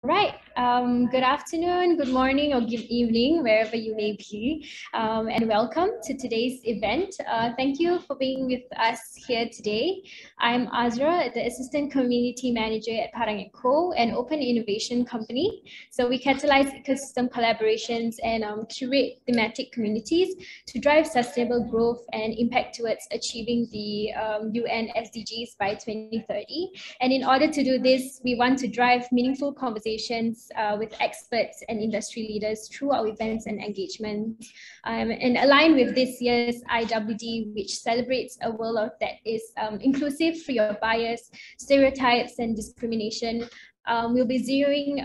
Right. Good afternoon, good morning, or good evening, wherever you may be. And welcome to today's event. Thank you for being with us here today. I'm Azra, the Assistant Community Manager at Parang & Co., an open innovation company. So we catalyze ecosystem collaborations and curate thematic communities to drive sustainable growth and impact towards achieving the UN SDGs by 2030. And in order to do this, we want to drive meaningful conversations with experts and industry leaders through our events and engagements. And align with this year's IWD, which celebrates a world that is inclusive, free of bias, stereotypes, and discrimination. We'll be zeroing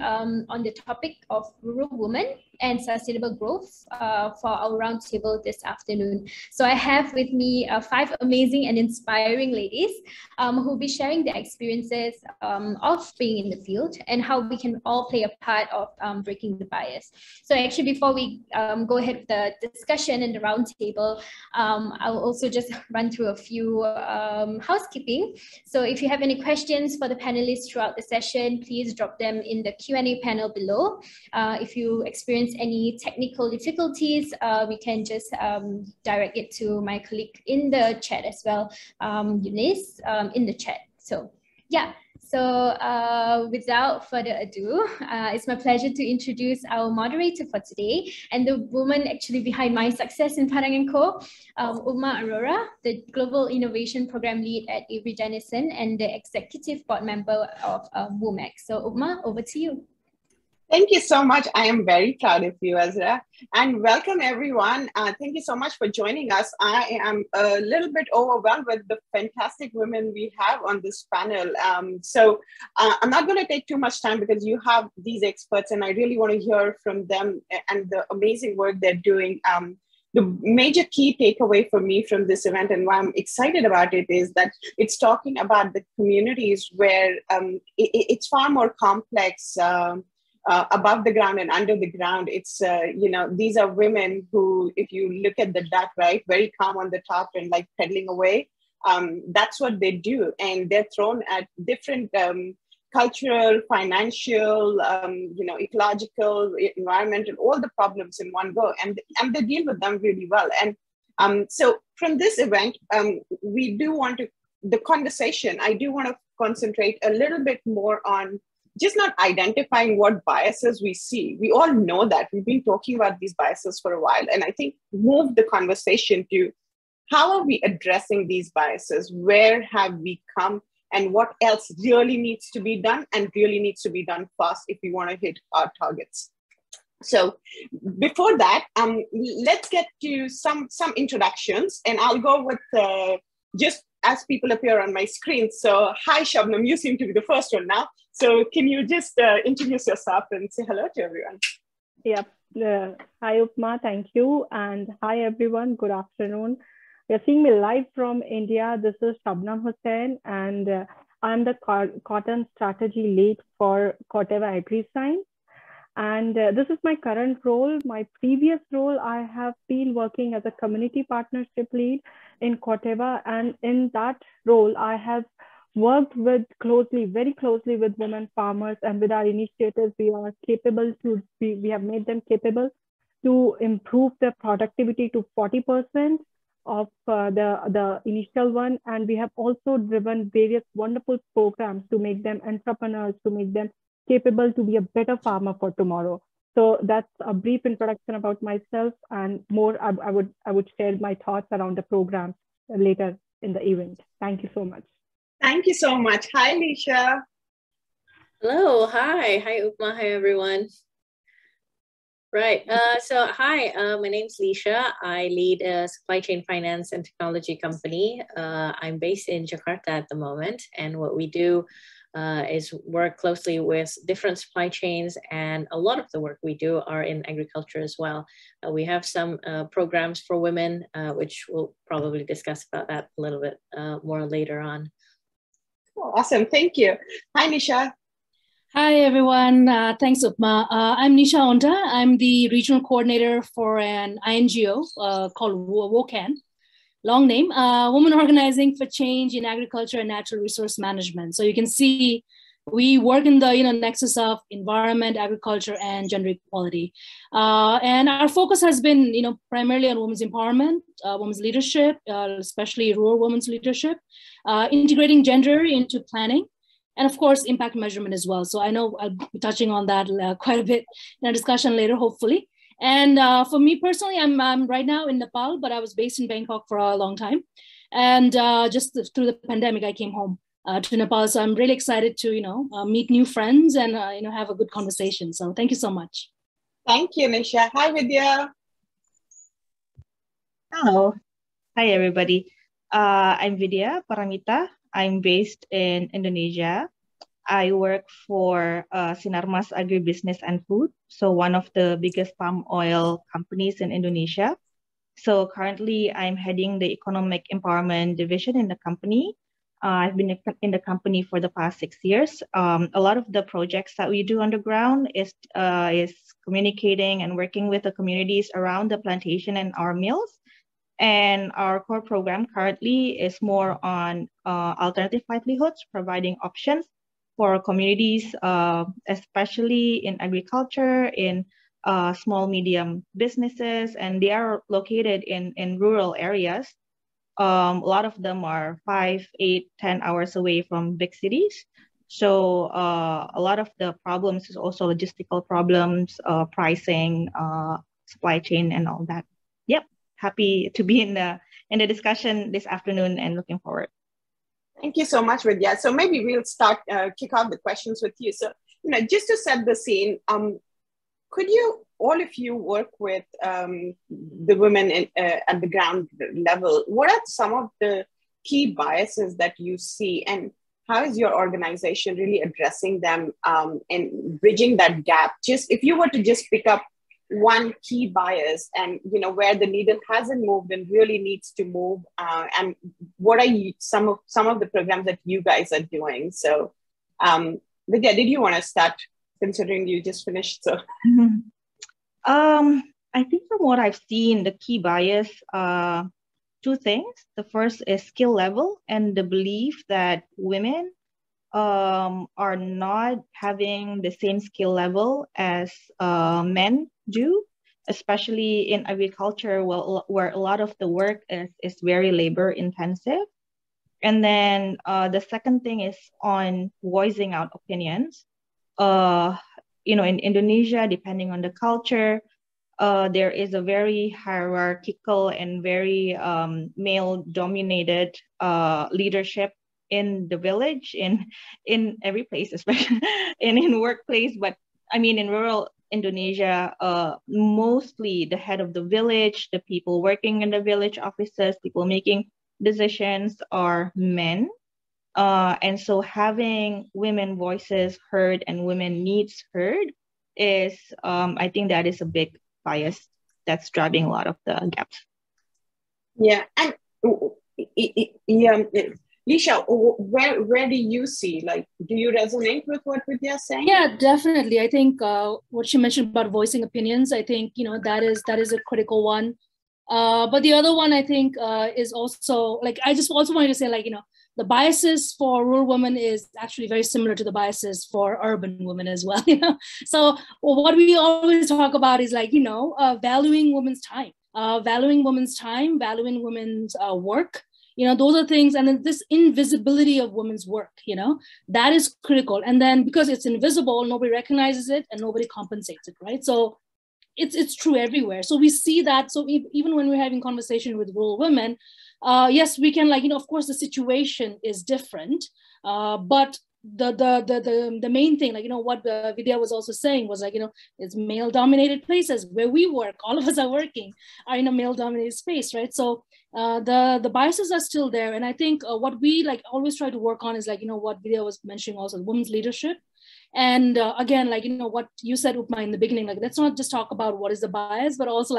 on the topic of rural women and sustainable growth for our roundtable this afternoon. So I have with me 5 amazing and inspiring ladies who will be sharing their experiences of being in the field and how we can all play a part of breaking the bias. So actually, before we go ahead with the discussion and the roundtable, I'll also just run through a few housekeeping. So if you have any questions for the panelists throughout the session, please drop them in the Q&A panel below. If you experience any technical difficulties, we can just direct it to my colleague in the chat as well, Eunice, in the chat. So yeah, so without further ado, it's my pleasure to introduce our moderator for today and the woman actually behind my success in Parang & Co., Upma Arora, the Global Innovation Program Lead at Avery Dennison and the Executive Board Member of WOMAC. So Upma, over to you. Thank you so much. I am very proud of you, Azra. And welcome, everyone. Thank you so much for joining us. I am a little bit overwhelmed with the fantastic women we have on this panel. So I'm not going to take too much time because you have these experts and I really want to hear from them and the amazing work they're doing. The major key takeaway for me from this event and why I'm excited about it is that it's talking about the communities where it's far more complex above the ground and under the ground. It's, these are women who, if you look at the duck, right, very calm on the top and like pedaling away, that's what they do. And they're thrown at different cultural, financial, ecological, environmental, all the problems in one go. And they deal with them really well. And so from this event, we do want to, the conversation, I do want to concentrate a little bit more on just not identifying what biases we see. We all know that. We've been talking about these biases for a while. And I think move the conversation to how are we addressing these biases? Where have we come? And what else really needs to be done and really needs to be done fast if we want to hit our targets. So before that, let's get to some introductions. And I'll go with just as people appear on my screen. So hi, Shabnam, you seem to be the first one now. So can you just introduce yourself and say hello to everyone? Yep. Hi, Upma. Thank you. And hi, everyone. Good afternoon. You're seeing me live from India. This is Shabnam Hussain, and I'm the cotton strategy lead for Corteva AgriScience. And this is my current role. My previous role, I have been working as a community partnership lead in Corteva. And in that role, I have worked very closely with women farmers, and with our initiatives, we have made them capable to improve their productivity to 40% of the initial one. And we have also driven various wonderful programs to make them entrepreneurs, to make them capable to be a better farmer for tomorrow. So that's a brief introduction about myself, and more I would share my thoughts around the program later in the event. Thank you so much. Thank you so much. Hi, Lisha. Hello. Hi. Hi, Upma. Hi, everyone. Right. So hi, my name's Lisha. I lead a supply chain finance and technology company. I'm based in Jakarta at the moment. And what we do is work closely with different supply chains. And a lot of the work we do are in agriculture as well. We have some programs for women, which we'll probably discuss about that a little bit more later on. Awesome. Thank you. Hi, Nisha. Hi, everyone. Thanks, Upma. I'm Nisha Onta. I'm the regional coordinator for an INGO called WOCAN. Long name, Women Organizing for Change in Agriculture and Natural Resource Management. So you can see We work in the nexus of environment, agriculture, and gender equality. And our focus has been primarily on women's empowerment, women's leadership, especially rural women's leadership, integrating gender into planning, and of course, impact measurement as well. So I know I'll be touching on that quite a bit in our discussion later, hopefully. And for me personally, I'm right now in Nepal, but I was based in Bangkok for a long time. And just through the pandemic, I came home to Nepal. So I'm really excited to, meet new friends and, have a good conversation. So thank you so much. Thank you, Nisha. Hi, Vidya. Hello. Hi, everybody. I'm Vidya Paramita. I'm based in Indonesia. I work for Sinarmas Agribusiness and Food, so one of the biggest palm oil companies in Indonesia. So currently, I'm heading the Economic Empowerment Division in the company. I've been in the company for the past 6 years. A lot of the projects that we do on the ground is communicating and working with the communities around the plantation and our mills. And our core program currently is more on alternative livelihoods, providing options for communities, especially in agriculture, in small, medium businesses, and they are located in rural areas. A lot of them are 5, 8, 10 hours away from big cities. So a lot of the problems is also logistical problems, pricing, supply chain, and all that. Yep. Happy to be in the discussion this afternoon and looking forward. Thank you so much, Vidya. So maybe we'll start, kick off the questions with you. So, just to set the scene, could you, all of you, work with the women at the ground level? What are some of the key biases that you see, and how is your organization really addressing them and bridging that gap? Just if you were to just pick up one key bias and where the needle hasn't moved and really needs to move, and what are some of the programs that you guys are doing? So Vidya, did you want to start, considering you just finished? So I think from what I've seen, the key bias, two things. The first is skill level and the belief that women are not having the same skill level as men do, especially in agriculture, where a lot of the work is very labor intensive. And then the second thing is on voicing out opinions. In Indonesia, depending on the culture, there is a very hierarchical and very male-dominated leadership in the village, in every place, especially in workplace. But I mean, in rural Indonesia, mostly the head of the village, the people working in the village offices, people making decisions are men. And so having women voices heard and women needs heard is, I think that is a big bias that's driving a lot of the gaps. Yeah, and Lisha, where do you see, do you resonate with what Vidya is saying? Yeah, definitely. I think what she mentioned about voicing opinions, I think, that is a critical one. But the other one, I think, is also, I just also wanted to say, the biases for rural women is actually very similar to the biases for urban women as well. So what we always talk about is valuing women's time, valuing women's work. Those are things, and then this invisibility of women's work, that is critical. And then because it's invisible, nobody recognizes it and nobody compensates it, right? So it's true everywhere. So we see that. So even when we're having conversation with rural women, yes, we can of course the situation is different, but the main thing, what Vidya was also saying was it's male dominated places where we work, all of us are working, are in a male dominated space, right? So the biases are still there. And I think what we always try to work on is what Vidya was mentioning also, women's leadership. And again, what you said, Upma, in the beginning, let's not just talk about what is the bias, but also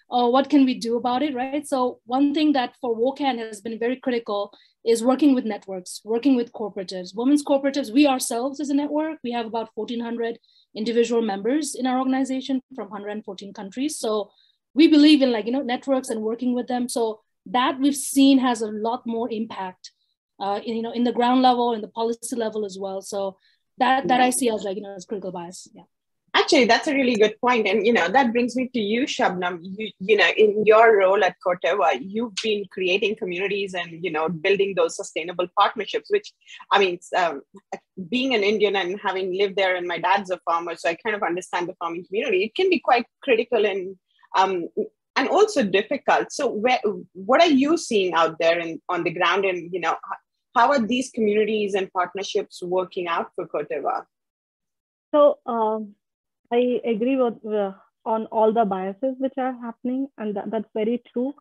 what can we do about it, right? So one thing that for WOCAN has been very critical is working with networks, working with cooperatives, women's cooperatives. We ourselves as a network, we have about 1,400 individual members in our organization from 114 countries. So we believe in networks and working with them. So that we've seen has a lot more impact in the ground level and the policy level as well. So that I see as like, as critical bias. Yeah. Actually, that's a really good point. And, that brings me to you, Shabnam. In your role at Corteva, you've been creating communities and, building those sustainable partnerships, which, I mean, being an Indian and having lived there, and my dad's a farmer, so I kind of understand the farming community. It can be quite critical and also difficult. So what are you seeing out there on the ground, and, how are these communities and partnerships working out for Corteva? So, I agree with on all the biases which are happening, and that's very true.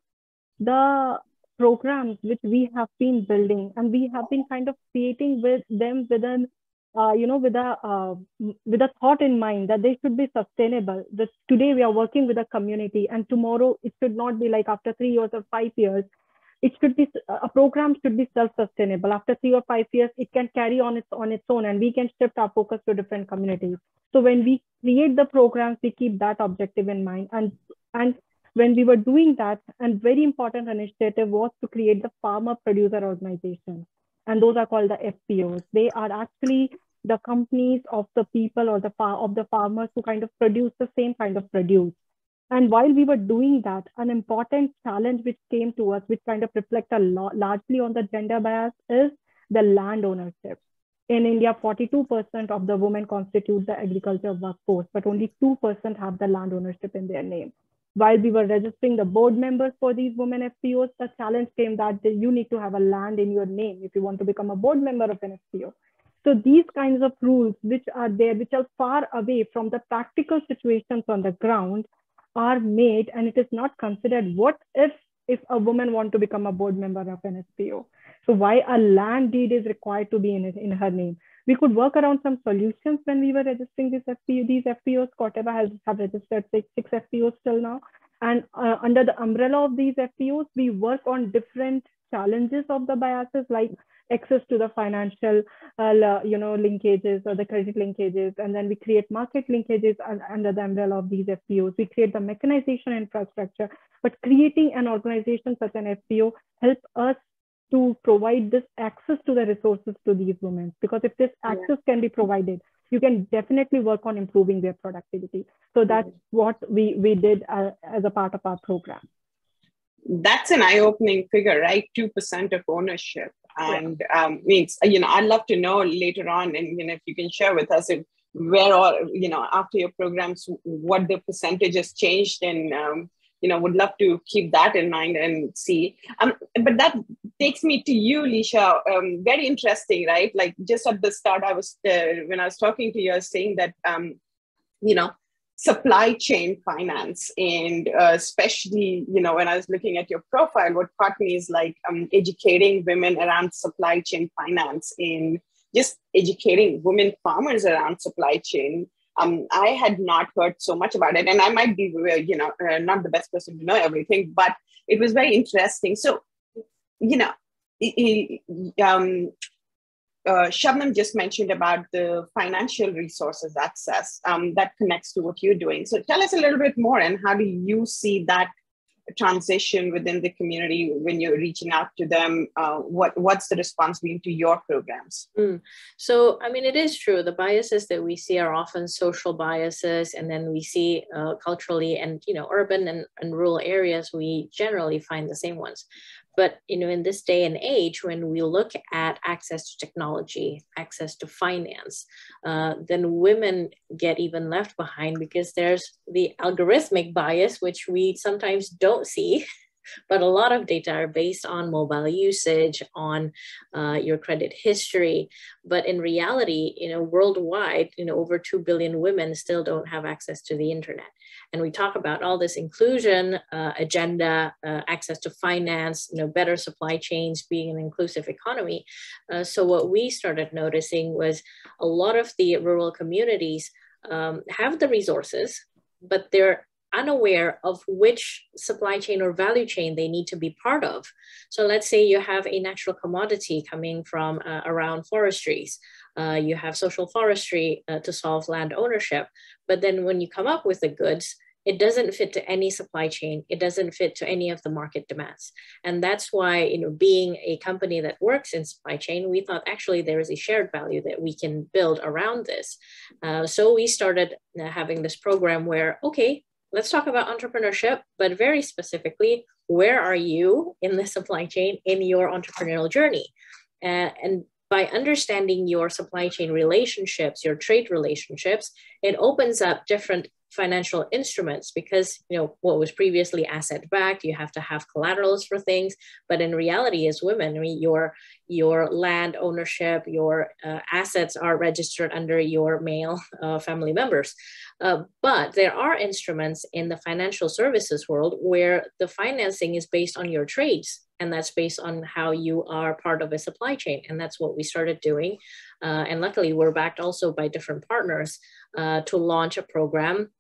The programs which we have been building, and we have been kind of creating with them with a thought in mind that they should be sustainable. That today we are working with a community, and tomorrow it should not be like after 3 years or 5 years. It should be a program should be self-sustainable. After 3 or 5 years, it can carry on its own, and we can shift our focus to different communities. So when we create the programs, we keep that objective in mind. And when we were doing that, and very important initiative was to create the farmer producer organization, and those are called the FPOs. They are actually the companies of the people or the farmers who kind of produce the same kind of produce. And while we were doing that, an important challenge which came to us, which kind of reflects largely on the gender bias, is the land ownership. In India, 42% of the women constitute the agriculture workforce, but only 2% have the land ownership in their name. While we were registering the board members for these women FPOs, the challenge came that you need to have a land in your name if you want to become a board member of an FPO. So these kinds of rules which are there, which are far away from the practical situations on the ground, are made, and it is not considered what if a woman wants to become a board member of an FPO. So why a land deed is required to be in her name? We could work around some solutions when we were registering these FPOs. Corteva have registered six FPOs till now. And under the umbrella of these FPOs, we work on different challenges of the biases, like access to the financial linkages or the credit linkages. And then we create market linkages under the umbrella of these FPOs. We create the mechanization infrastructure, but creating an organization such an FPO helps us to provide this access to the resources to these women. Because if this access can be provided, you can definitely work on improving their productivity. So that's what we did as a part of our program. That's an eye-opening figure, right? 2% of ownership. And means, I'd love to know later on, and if you can share with us where all, after your programs, what the percentage has changed, and would love to keep that in mind and see. But that takes me to you, Lisha. Very interesting, right? Like just at the start, when I was talking to you, I was saying that, supply chain finance, and especially, when I was looking at your profile, what caught me is like educating women around supply chain finance, and just educating women farmers around supply chain. I had not heard so much about it, and I might be, not the best person to know everything, but it was very interesting. So, Shabnam just mentioned about the financial resources access that connects to what you're doing. So tell us a little bit more, and how do you see that transition within the community when you're reaching out to them? What's the response been to your programs? So, I mean, it is true. The biases that we see are often social biases, and then we see culturally and, urban and rural areas, we generally find the same ones. But, in this day and age, when we look at access to technology, access to finance, then women get even left behind, because there's the algorithmic bias, which we sometimes don't see. But a lot of data are based on mobile usage, on your credit history. But in reality, worldwide, over 2 billion women still don't have access to the internet. And we talk about all this inclusion agenda, access to finance, better supply chains, being an inclusive economy. So what we started noticing was a lot of the rural communities have the resources, but they're unaware of which supply chain or value chain they need to be part of. So let's say you have a natural commodity coming from around forestries. You have social forestry to solve land ownership. But then when you come up with the goods, it doesn't fit to any supply chain. It doesn't fit to any of the market demands. And that's why, being a company that works in supply chain, we thought actually there is a shared value that we can build around this. So we started having this program where, okay, let's talk about entrepreneurship, but very specifically, where are you in the supply chain in your entrepreneurial journey? And by understanding your supply chain relationships, your trade relationships, it opens up different financial instruments because, what was previously asset backed, you have to have collaterals for things. But in reality, as women, I mean, your land ownership, your assets are registered under your male family members. But there are instruments in the financial services world where the financing is based on your trades. And that's based on how you are part of a supply chain. And that's what we started doing. And luckily, we're backed also by different partners to launch a program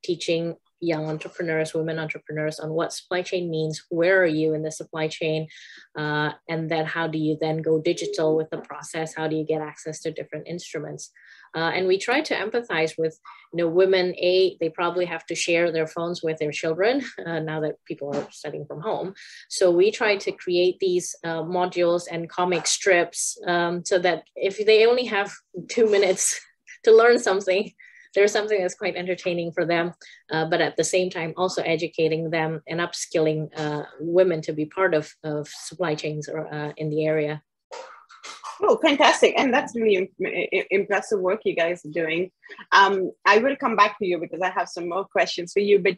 teaching young entrepreneurs, women entrepreneurs on what supply chain means, where are you in the supply chain, and then how do you then go digital with the process, how do you get access to different instruments. And we try to empathize with women. They probably have to share their phones with their children now that people are studying from home. So we try to create these modules and comic strips so that if they only have 2 minutes to learn something, there's something that's quite entertaining for them, but at the same time also educating them and upskilling women to be part of supply chains in the area. Oh, fantastic. And that's really impressive work you guys are doing. I will come back to you because I have some more questions for you. But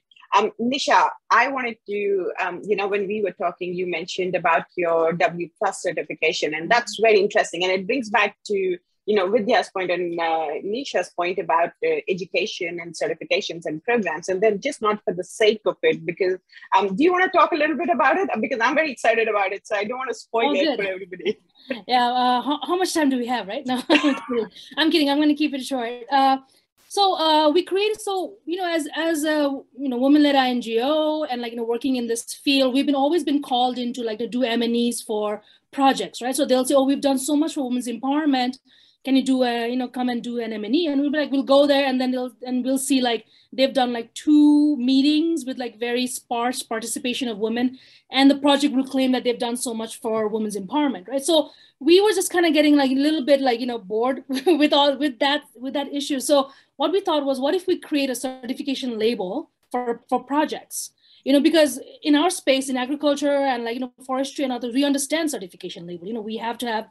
Nisha, I wanted to, when we were talking, you mentioned about your W+ certification, and that's very interesting. And it brings back to Vidya's point and Nisha's point about education and certifications and programs, and then just not for the sake of it. Because do you want to talk a little bit about it? Because I'm very excited about it, so I don't want to spoil it for everybody. Yeah. How much time do we have? Right now, I'm kidding. I'm going to keep it short. So we created, as a woman-led NGO and working in this field, we've always been called into to do M&Es for projects, right? So they'll say, oh, we've done so much for women's empowerment. Can you do come and do an M&E? And we'll be we'll go there, and then we'll see they've done 2 meetings with very sparse participation of women, and the project will claim that they've done so much for women's empowerment, right? So we were just kind of getting a little bit bored with that issue. So what we thought was, what if we create a certification label for projects? Because in our space, in agriculture and forestry and others, we understand certification label. We have to have,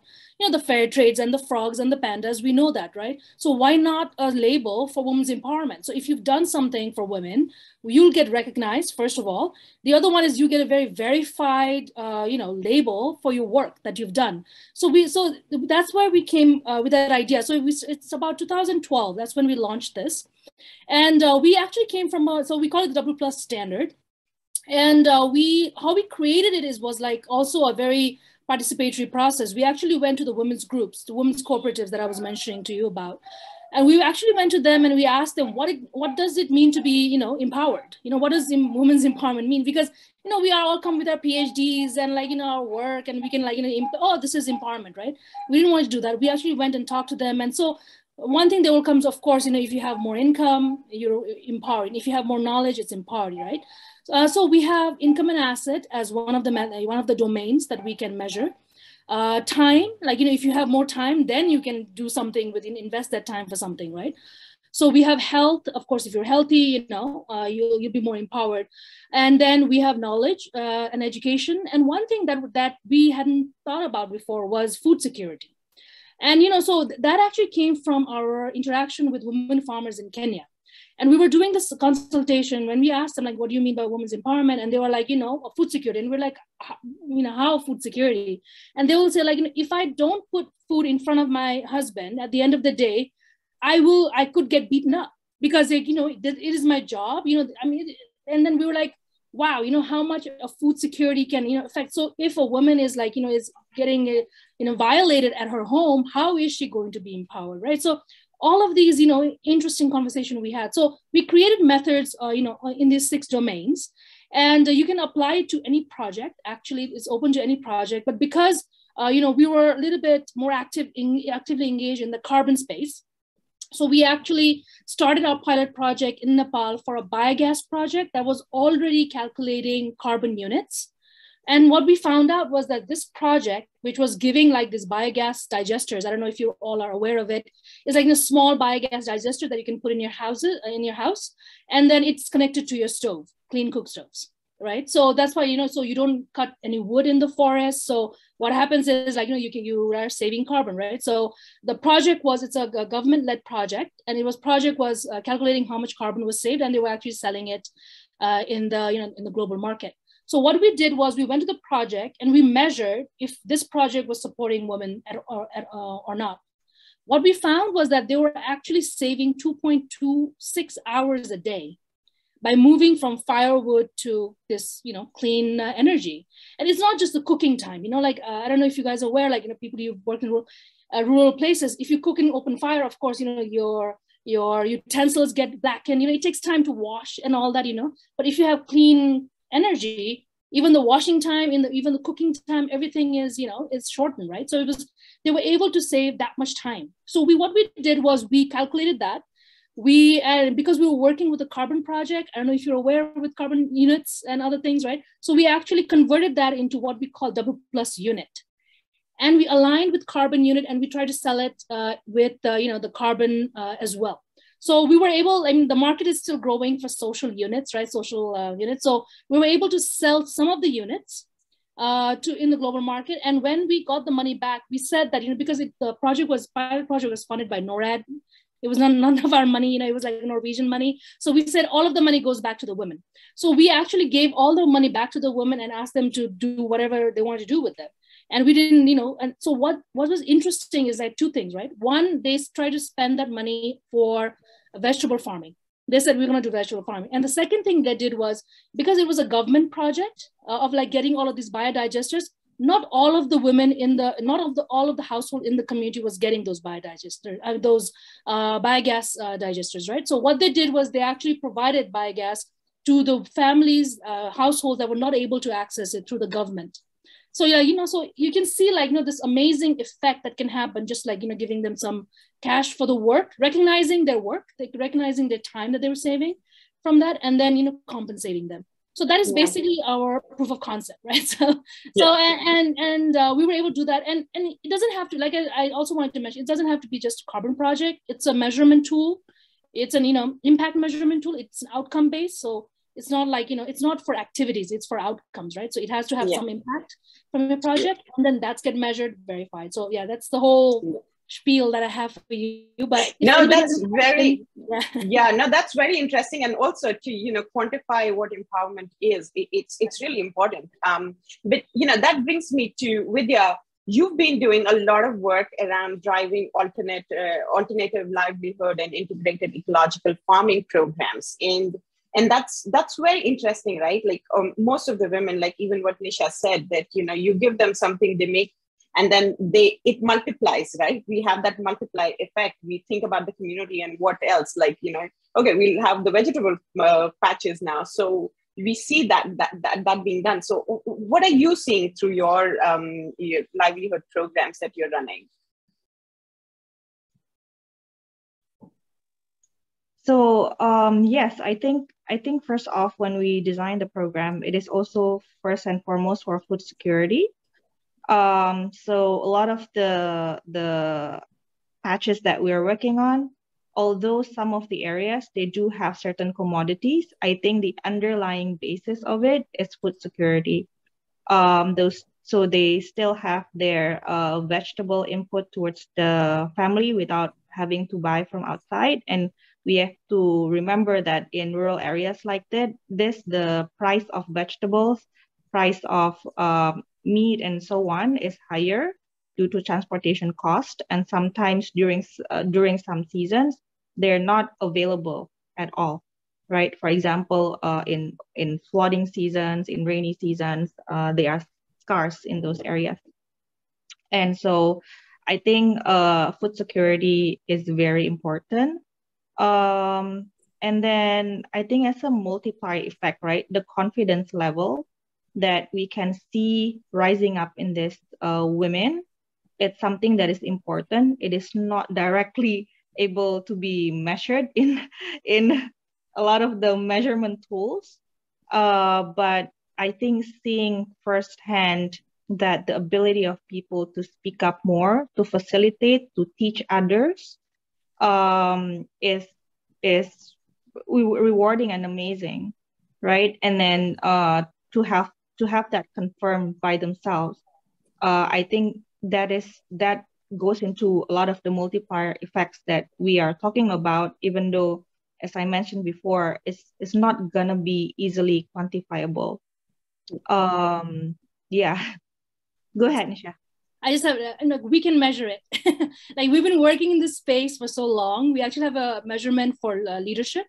the fair trades and the frogs and the pandas. We know that, right? So why not a label for women's empowerment? So if you've done something for women, you'll get recognized, first of all. The other one is you get a very verified, label for your work that you've done. So that's why we came with that idea. So it's about 2012. That's when we launched this. And we actually came from, so we call it the W+ standard. And how we created it was also a very participatory process. We actually went to the women's groups, the women's cooperatives that I was mentioning to you about. And we actually went to them and we asked them, what does it mean to be, empowered? What does women's empowerment mean? Because, we are all come with our PhDs and our work, and we can oh, this is empowerment, right? We didn't want to do that. We actually went and talked to them. And so one thing that will come, of course, if you have more income, you're empowered. If you have more knowledge, it's empowered, right? So we have income and asset as one of the domains that we can measure. Time, if you have more time, then you can do something invest that time for something, right? So we have health. Of course, if you're healthy, you'll be more empowered. And then we have knowledge and education. And one thing that we hadn't thought about before was food security. And, so that actually came from our interaction with women farmers in Kenya. And we were doing this consultation when we asked them, what do you mean by women's empowerment? And they were food security. And we're how food security? And they will say if I don't put food in front of my husband at the end of the day, I could get beaten up because it is my job, and then we were wow, how much of food security can, affect. So if a woman is is getting, violated at her home, how is she going to be empowered, right? So all of these, interesting conversation we had. So we created methods, in these 6 domains, and you can apply it to any project. Actually, it's open to any project, but because, we were a little bit more actively engaged in the carbon space, So we actually started our pilot project in Nepal for a biogas project that was already calculating carbon units. And what we found out was that this project, which was giving like this biogas digesters, I don't know if you all are aware of it, is like a small biogas digester that you can put in your house, and then it's connected to your stove, clean cook stoves, right? So that's why, you know, so you don't cut any wood in the forest. So what happens is like, you know, you are saving carbon, right? So the project was, it's a government-led project, and project was calculating how much carbon was saved, and they were actually selling it in the global market. So what we did was we went to the project and we measured if this project was supporting women or not. What we found was that they were actually saving 2.26 hours a day by moving from firewood to this, you know, clean energy. And it's not just the cooking time, you know, like, I don't know if you guys are aware, like, you know, people who work in rural places, if you cook in open fire, of course, you know, your utensils get blackened, you know, it takes time to wash and all that, you know, but if you have clean energy, even the washing time, even the cooking time, everything is, you know, it's shortened, right? So they were able to save that much time. So what we did was we calculated that. Because we were working with the carbon project, I don't know if you're aware with carbon units and other things, right? So we actually converted that into what we call double plus unit. And we aligned with carbon unit, and we tried to sell it with you know, the carbon as well. So we were able, I mean, the market is still growing for social units, right? Social units. So we were able to sell some of the units in the global market. And when we got the money back, we said that, you know, because the pilot project was funded by NORAD. It was none of our money, you know, it was like Norwegian money. So we said all of the money goes back to the women. So we actually gave all the money back to the women and asked them to do whatever they wanted to do with them. And we didn't, you know, and so what was interesting is like two things, right? One, they tried to spend that money for vegetable farming. They said, we're going to do vegetable farming. And the second thing they did was, because it was a government project of like getting all of these biodigesters, not all of the women all of the household in the community was getting those biodigesters, biogas digesters, right? So what they did was they actually provided biogas to the families, households that were not able to access it through the government. So yeah, you know, so you can see like, you know, this amazing effect that can happen, just like, you know, giving them some cash for the work, recognizing their work, recognizing their time that they were saving from that, and then, you know, compensating them. So that is basically our proof of concept, right? So we were able to do that, and it doesn't have to, like I also wanted to mention, it doesn't have to be just a carbon project. It's a measurement tool. It's an, you know, impact measurement tool. It's an outcome based. So it's not like, you know, it's not for activities, it's for outcomes, right? So it has to have some impact from your project, and then that's get measured, verified. So yeah, that's the whole spiel that I have for you. But no, that's very that's very interesting, and also to, you know, quantify what empowerment is. It's really important. But you know, that brings me to Vidya. You've been doing a lot of work around driving alternative livelihood and integrated ecological farming programs, and that's very interesting, right? Like most of the women, like even what Nisha said, that, you know, you give them something, they make, and then it multiplies, right? We have that multiply effect. We think about the community and what else, like, you know, okay, we'll have the vegetable patches now. So we see that being done. So what are you seeing through your livelihood programs that you're running? So yes, I think first off, when we designed the program, it is also first and foremost for food security. So a lot of the patches that we are working on, although some of the areas, they do have certain commodities, I think the underlying basis of it is food security. So they still have their vegetable input towards the family without having to buy from outside. And we have to remember that in rural areas like this, the price of vegetables, price of meat and so on is higher due to transportation cost. And sometimes during some seasons, they're not available at all, right? For example, in flooding seasons, in rainy seasons, they are scarce in those areas. And so I think food security is very important. And then I think as a multiplier effect, right? The confidence level that we can see rising up in this women, it's something that is important. It is not directly able to be measured in a lot of the measurement tools. But I think seeing firsthand that the ability of people to speak up more, to facilitate, to teach others, is rewarding and amazing, right? And then to have that confirmed by themselves, I think that goes into a lot of the multiplier effects that we are talking about, even though, as I mentioned before, it's not gonna be easily quantifiable. Yeah. Go ahead, Nisha. I just have, look, we can measure it. Like, we've been working in this space for so long. We actually have a measurement for leadership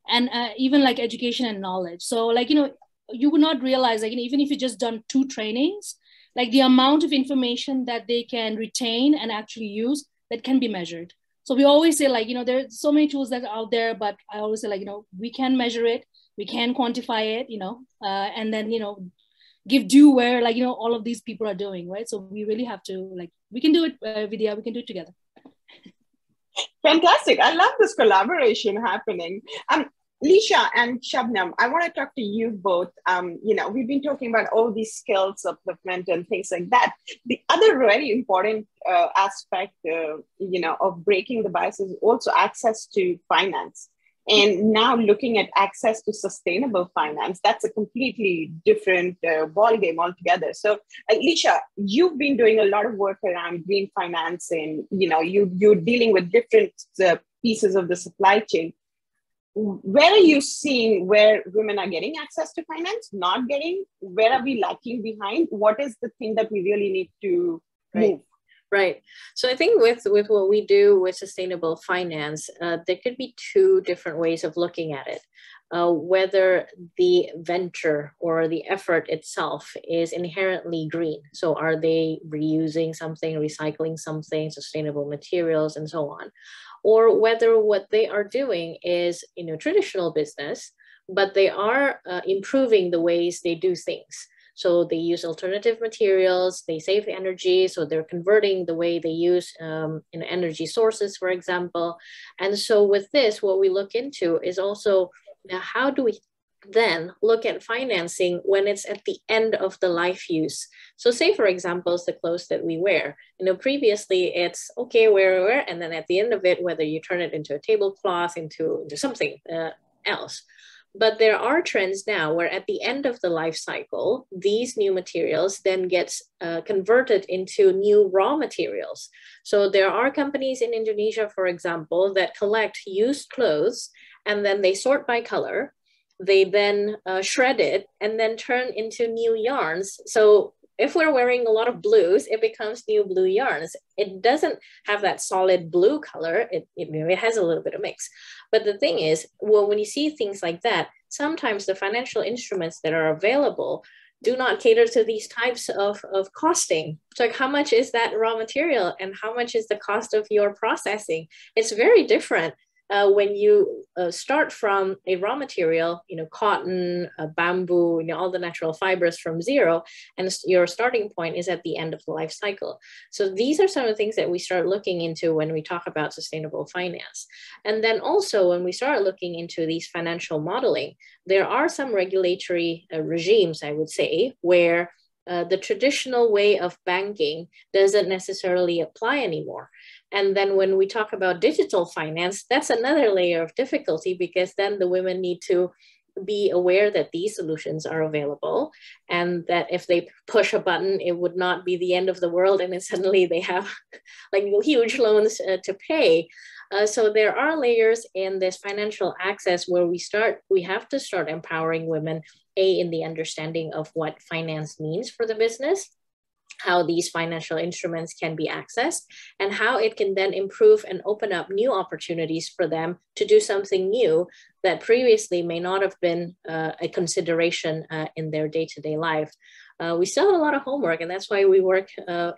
and even like education and knowledge. So like, you would not realize, like, even if you just done 2 trainings, like the amount of information that they can retain and actually use that can be measured. So we always say, like, there's so many tools that are out there, but I always say, like, we can measure it, we can quantify it, and then, give due where, like, all of these people are doing, right? So we really have to, like, we can do it, Vidya, we can do it together. Fantastic. I love this collaboration happening. Lisha and Shabnam, I want to talk to you both. We've been talking about all these skills upliftment and things like that. The other very important aspect, of breaking the bias is also access to finance. And now looking at access to sustainable finance, that's a completely different ballgame altogether. So, Lisha, you've been doing a lot of work around green finance, and you're dealing with different pieces of the supply chain. Where are you seeing where women are getting access to finance, not getting? Where are we lacking behind? What is the thing that we really need to move? Right. So I think with what we do with sustainable finance, there could be 2 different ways of looking at it. Whether the venture or the effort itself is inherently green. So are they reusing something, recycling something, sustainable materials, and so on? Or whether what they are doing is, traditional business, but they are improving the ways they do things. So they use alternative materials, they save energy, so they're converting the way they use energy sources, for example. And so with this, what we look into is also, now how do we then look at financing when it's at the end of the life use? So say, for example, the clothes that we wear. Previously it's okay, wear, and then at the end of it, whether you turn it into a tablecloth, into something else. But there are trends now where at the end of the life cycle, these new materials then gets converted into new raw materials. So there are companies in Indonesia, for example, that collect used clothes and then they sort by color. They then shred it and then turn into new yarns. So if we're wearing a lot of blues, it becomes new blue yarns. It doesn't have that solid blue color. It has a little bit of mix. But the thing is, well, when you see things like that, sometimes the financial instruments that are available do not cater to these types of costing. So like, how much is that raw material and how much is the cost of your processing? It's very different. When you start from a raw material, cotton, bamboo, all the natural fibers from zero, and your starting point is at the end of the life cycle. So these are some of the things that we start looking into when we talk about sustainable finance. And then also when we start looking into these financial modeling, there are some regulatory regimes, I would say, where the traditional way of banking doesn't necessarily apply anymore. And then when we talk about digital finance, that's another layer of difficulty, because then the women need to be aware that these solutions are available and that if they push a button, it would not be the end of the world and then suddenly they have like huge loans to pay. So there are layers in this financial access where we have to start empowering women, in the understanding of what finance means for the business, how these financial instruments can be accessed, and how it can then improve and open up new opportunities for them to do something new that previously may not have been a consideration in their day-to-day life. We still have a lot of homework, and that's why we work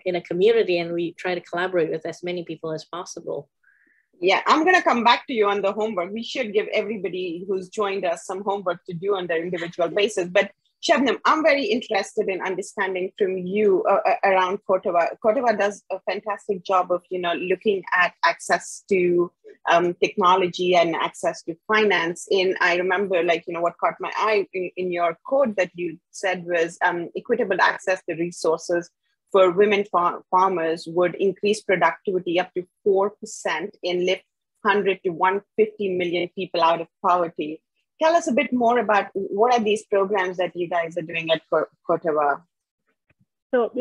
in a community and we try to collaborate with as many people as possible. Yeah, I'm going to come back to you on the homework. We should give everybody who's joined us some homework to do on their individual basis. But Shabnam, I'm very interested in understanding from you around Kotava. Kotava does a fantastic job of, looking at access to technology and access to finance. I remember, what caught my eye in your quote that you said was equitable access to resources for women farmers would increase productivity up to 4% and lift 100 to 150 million people out of poverty. Tell us a bit more about what are these programs that you guys are doing at Kotava? So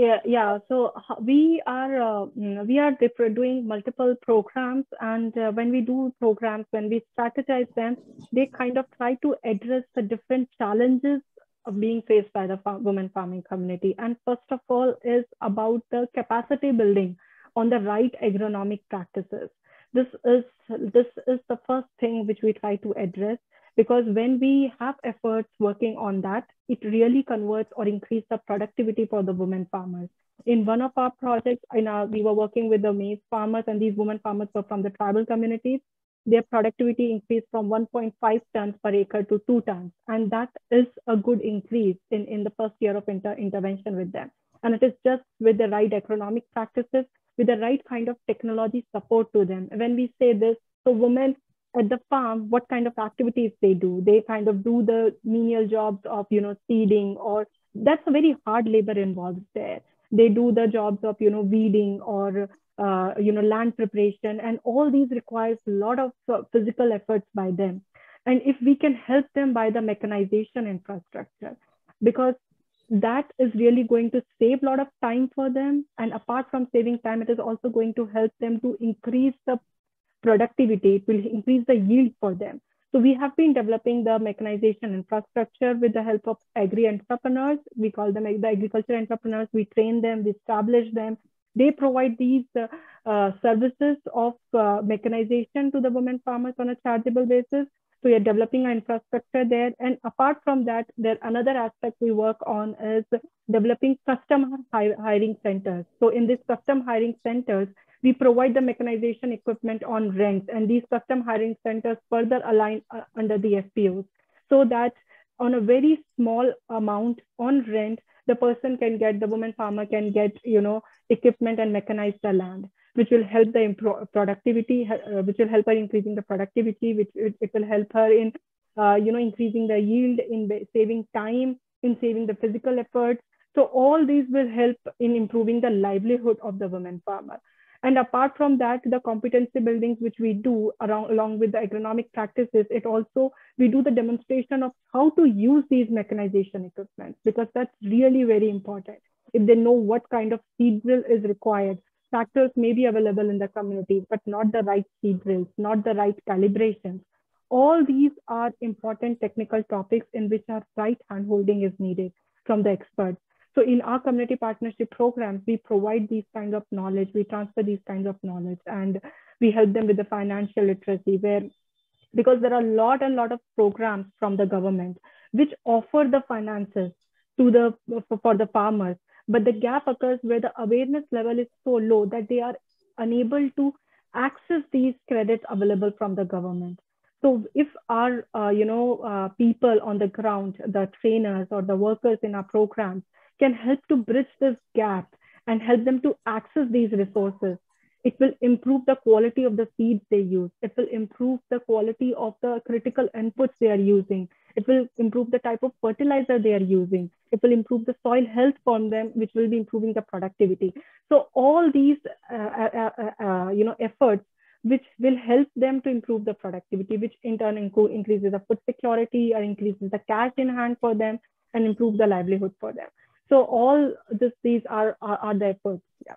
so we are doing multiple programs, and when we do programs, when we strategize them, they kind of try to address the different challenges of being faced by the women farming community. And first of all is about the capacity building on the right agronomic practices. This is the first thing which we try to address, because when we have efforts working on that, it really converts or increases the productivity for the women farmers. In one of our projects, we were working with the maize farmers, and these women farmers were from the tribal communities. Their productivity increased from 1.5 tons per acre to 2 tons. And that is a good increase in the first year of intervention with them. And it is just with the right agronomic practices, with the right kind of technology support to them. When we say this, so women at the farm, what kind of activities they do? They kind of do the menial jobs of, seeding, or that's a very hard labor involved there. They do the jobs of, weeding or, land preparation, and all these requires a lot of physical efforts by them. And if we can help them by the mechanization infrastructure, because that is really going to save a lot of time for them. And apart from saving time, it is also going to help them to increase the productivity. It will increase the yield for them. So we have been developing the mechanization infrastructure with the help of agri-entrepreneurs. We call them the agriculture entrepreneurs. We train them, we establish them. They provide these services of mechanization to the women farmers on a chargeable basis. So we are developing an infrastructure there. And apart from that, another aspect we work on is developing custom hiring centers. So in these custom hiring centers, we provide the mechanization equipment on rent, and these custom hiring centers further align under the FPOs, so that on a very small amount on rent, the woman farmer can get, equipment and mechanize the land, which will help the productivity, which will help her increasing the productivity, which it will help her in, increasing the yield, in saving time, in saving the physical efforts. So all these will help in improving the livelihood of the woman farmer. And apart from that, the competency buildings, which we do along with the agronomic practices, we do the demonstration of how to use these mechanization equipment, because that's really very important. If they know what kind of seed drill is required, tractors may be available in the community, but not the right seed drills, not the right calibrations. All these are important technical topics in which our right handholding is needed from the experts. So in our community partnership programs, we provide these kinds of knowledge, we transfer these kinds of knowledge, and we help them with the financial literacy, because there are a lot of programs from the government which offer the finances for the farmers, but the gap occurs where the awareness level is so low that they are unable to access these credits available from the government. So if our people on the ground, the trainers or the workers in our programs, can help to bridge this gap and help them to access these resources, it will improve the quality of the seeds they use. It will improve the quality of the critical inputs they are using. It will improve the type of fertilizer they are using. It will improve the soil health from them, which will be improving the productivity. So all these efforts, which will help them to improve the productivity, which in turn increases the food security or increases the cash in hand for them and improve the livelihood for them. So all these are the efforts. Yeah.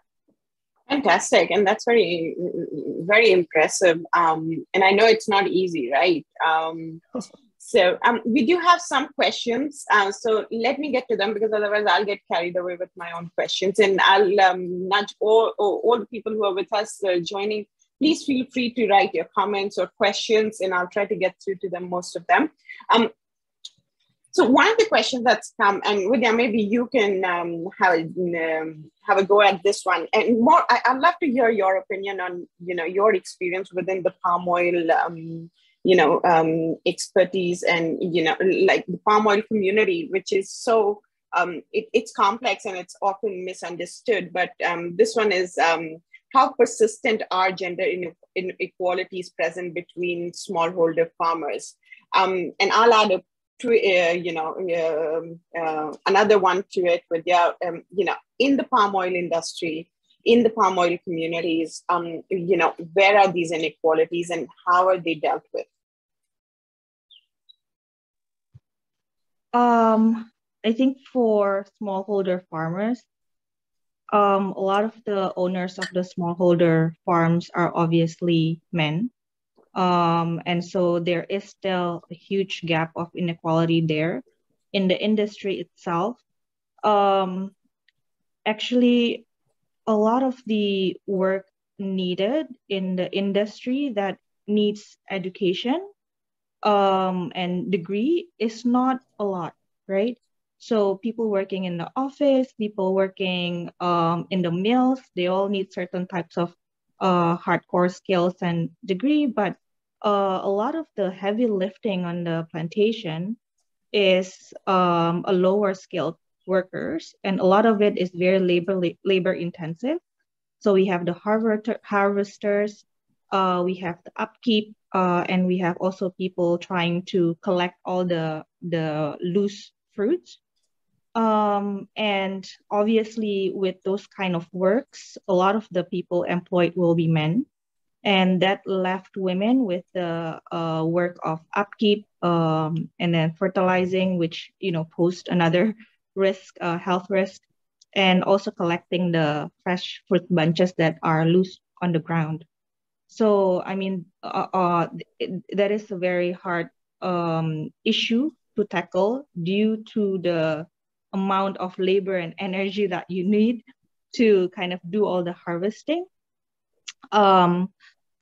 Fantastic. And that's very, very impressive. And I know it's not easy, right? So we do have some questions. So let me get to them, because otherwise I'll get carried away with my own questions. And I'll nudge all the people who are with us joining. Please feel free to write your comments or questions, and I'll try to get through to them, most of them. So one of the questions that's come, and Vidya, maybe you can have a go at this one. And more, I'd love to hear your opinion on, your experience within the palm oil expertise and, like the palm oil community, which is so, it's complex and it's often misunderstood. But this one is how persistent are gender inequalities present between smallholder farmers. And I'll add a another one to it with in the palm oil industry, in the palm oil communities, where are these inequalities and how are they dealt with? I think for smallholder farmers, a lot of the owners of the smallholder farms are obviously men. And so there is still a huge gap of inequality there in the industry itself. Actually, a lot of the work needed in the industry that needs education and degree is not a lot, right? So people working in the office, people working in the mills, they all need certain types of hardcore skills and degree, but a lot of the heavy lifting on the plantation is a lower skilled workers, and a lot of it is very labor intensive. So we have the harvesters, we have the upkeep, and we have also people trying to collect all the loose fruits. And obviously with those kind of works, a lot of the people employed will be men. And that left women with the work of upkeep and then fertilizing, which, posed another risk, health risk, and also collecting the fresh fruit bunches that are loose on the ground. So, I mean, that is a very hard issue to tackle due to the amount of labor and energy that you need to kind of do all the harvesting.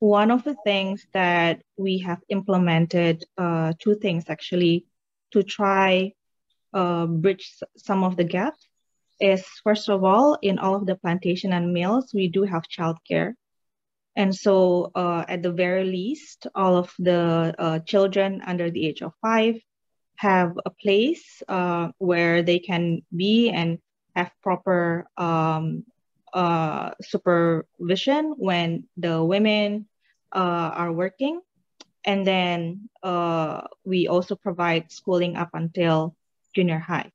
One of the things that we have implemented, two things actually, to try bridge some of the gaps is, first of all, in all of the plantation and mills, we do have childcare. And so at the very least, all of the children under the age of 5 have a place where they can be and have proper supervision when the women are working. And then we also provide schooling up until junior high,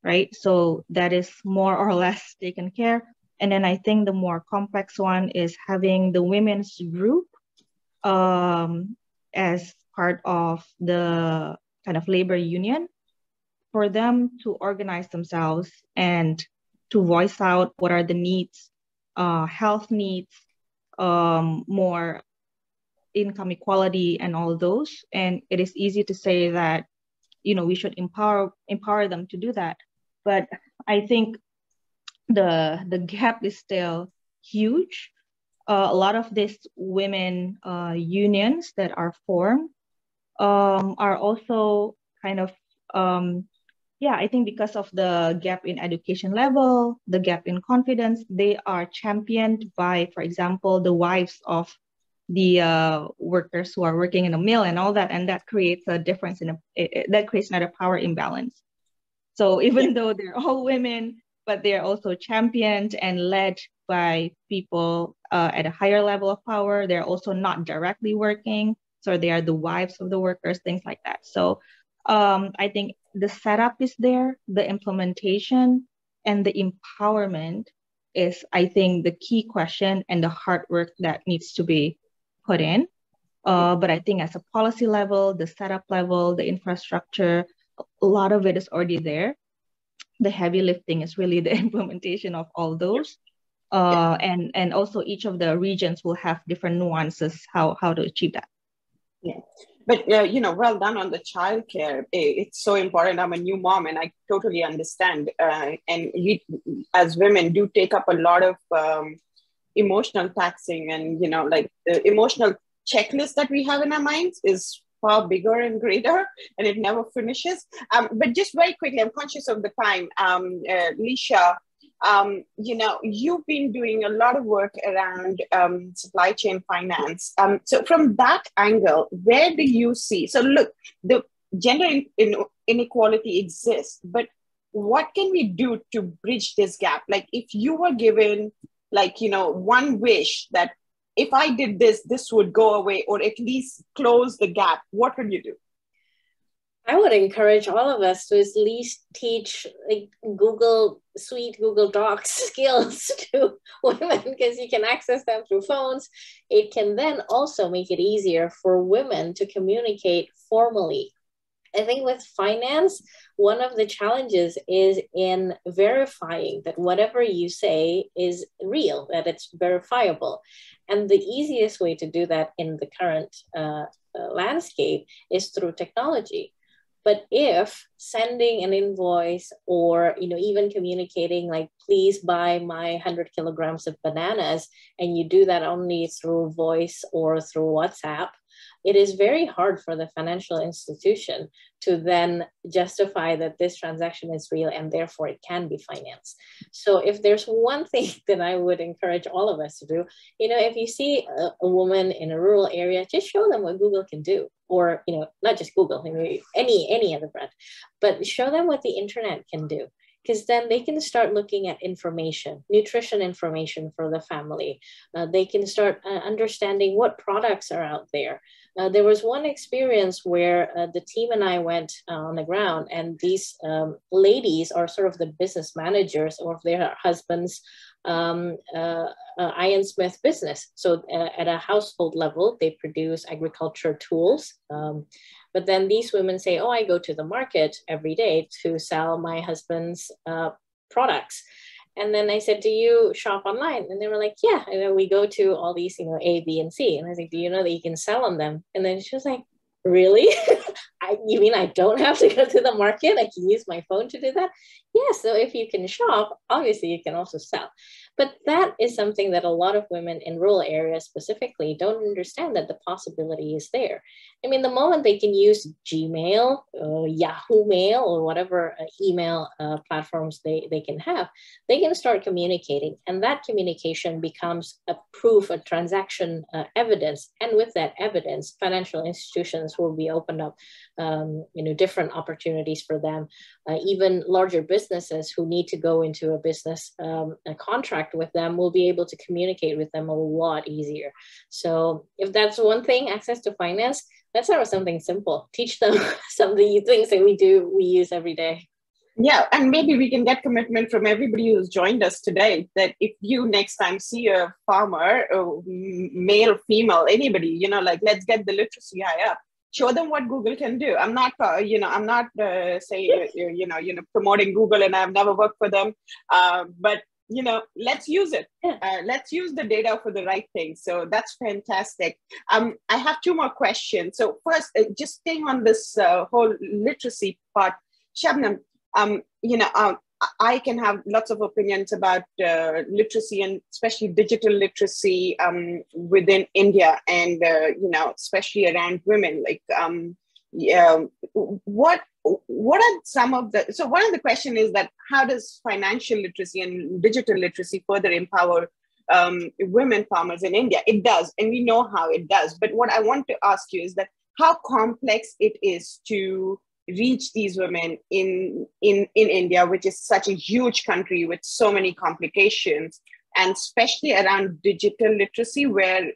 right? So that is more or less taken care. And then I think the more complex one is having the women's group as part of the kind of labor union for them to organize themselves and to voice out what are the needs, health needs, more income equality and all of those. And it is easy to say that, we should empower them to do that. But I think the gap is still huge. A lot of these women unions that are formed are also kind of, I think because of the gap in education level, the gap in confidence, they are championed by, for example, the wives of the workers who are working in a mill and all that, and that creates a difference that creates another power imbalance. So even though they're all women, but they're also championed and led by people at a higher level of power. They're also not directly working, so they are the wives of the workers, things like that. So I think the setup is there, the implementation and the empowerment is, I think, the key question and the hard work that needs to be put in. But I think as a policy level, the setup level, the infrastructure, a lot of it is already there. The heavy lifting is really the implementation of all those. And also each of the regions will have different nuances how to achieve that. Yeah. But, well done on the childcare. It's so important. I'm a new mom and I totally understand. And we, as women, do take up a lot of emotional taxing and, like the emotional checklist that we have in our minds is far bigger and greater and it never finishes. But just very quickly, I'm conscious of the time. Lisha, You've been doing a lot of work around supply chain finance. So from that angle, where do you see? So look, the gender inequality exists, but what can we do to bridge this gap? Like if you were given one wish that if I did this, this would go away or at least close the gap, what would you do? I would encourage all of us to at least teach Google Docs skills to women, because you can access them through phones. It can then also make it easier for women to communicate formally. I think with finance, one of the challenges is in verifying that whatever you say is real, that it's verifiable. And the easiest way to do that in the current landscape is through technology. But if sending an invoice or even communicating like, please buy my 100 kilograms of bananas, and you do that only through voice or through WhatsApp, it is very hard for the financial institution to then justify that this transaction is real and therefore it can be financed. So if there's one thing that I would encourage all of us to do, if you see a woman in a rural area, just show them what Google can do. Or, not just Google, any other brand, but show them what the internet can do. Because then they can start looking at information, nutrition information for the family. They can start understanding what products are out there. There was one experience where the team and I went on the ground, and these ladies are sort of the business managers of their husbands' Iron Smith business. So at a household level, they produce agriculture tools. But then these women say, oh, I go to the market every day to sell my husband's products. And then I said, do you shop online? And they were like, yeah. And then we go to all these, A, B, and C. And I said, do you know that you can sell on them? And then she was like, really? You mean I don't have to go to the market? I can use my phone to do that? Yeah, so if you can shop, obviously you can also sell. But that is something that a lot of women in rural areas specifically don't understand, that the possibility is there. I mean, the moment they can use Gmail, Yahoo Mail, or whatever email platforms they can have, they can start communicating. And that communication becomes a proof, a transaction evidence. And with that evidence, financial institutions will be opened up, different opportunities for them. Even larger businesses who need to go into a business a contract with them will be able to communicate with them a lot easier. So if that's one thing, access to finance, let's start with something simple. Teach them some of the things that we use every day. Yeah, and maybe we can get commitment from everybody who's joined us today that if you next time see a farmer, male, female, anybody, let's get the literacy high up. Show them what Google can do. I'm not, saying, promoting Google, and I've never worked for them, but let's use it. Let's use the data for the right thing. So that's fantastic. I have two more questions. So first, just staying on this whole literacy part, Shabnam, I can have lots of opinions about literacy, and especially digital literacy within India, and especially around women. What are some of the? So one of the question is that how does financial literacy and digital literacy further empower women farmers in India? It does, and we know how it does. But what I want to ask you is that how complex it is to reach these women in India, which is such a huge country with so many complications, and especially around digital literacy, where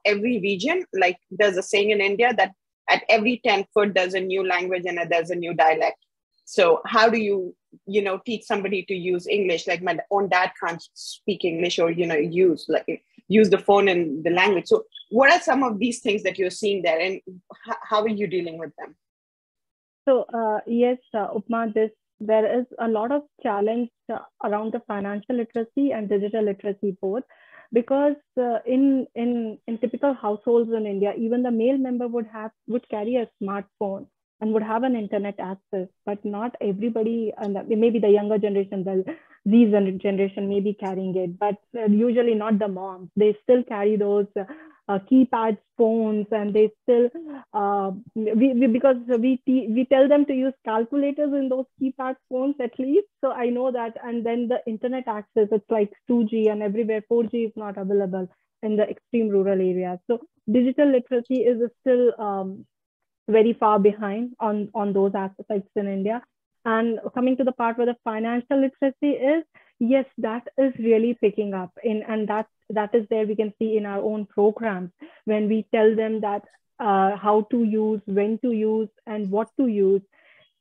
every region, like there's a saying in India that at every 10 foot there's a new language and there's a new dialect. So how do you teach somebody to use English? Like my own dad can't speak English, or use the phone and the language. So what are some of these things that you're seeing there, and how are you dealing with them? So yes, Upma, there is a lot of challenge around the financial literacy and digital literacy both, because in typical households in India, even the male member would carry a smartphone and would have an internet access, but not everybody, and maybe the younger generation, the Z generation may be carrying it, but usually not the moms. They still carry those keypad phones, and they still because we tell them to use calculators in those keypad phones at least. So I know that. And then the internet access, it's like 2G, and everywhere 4G is not available in the extreme rural areas. So digital literacy is still very far behind on those aspects in India. And coming to the part where the financial literacy is, yes, that is really picking up and that is there we can see in our own programs when we tell them that how to use, when to use, and what to use.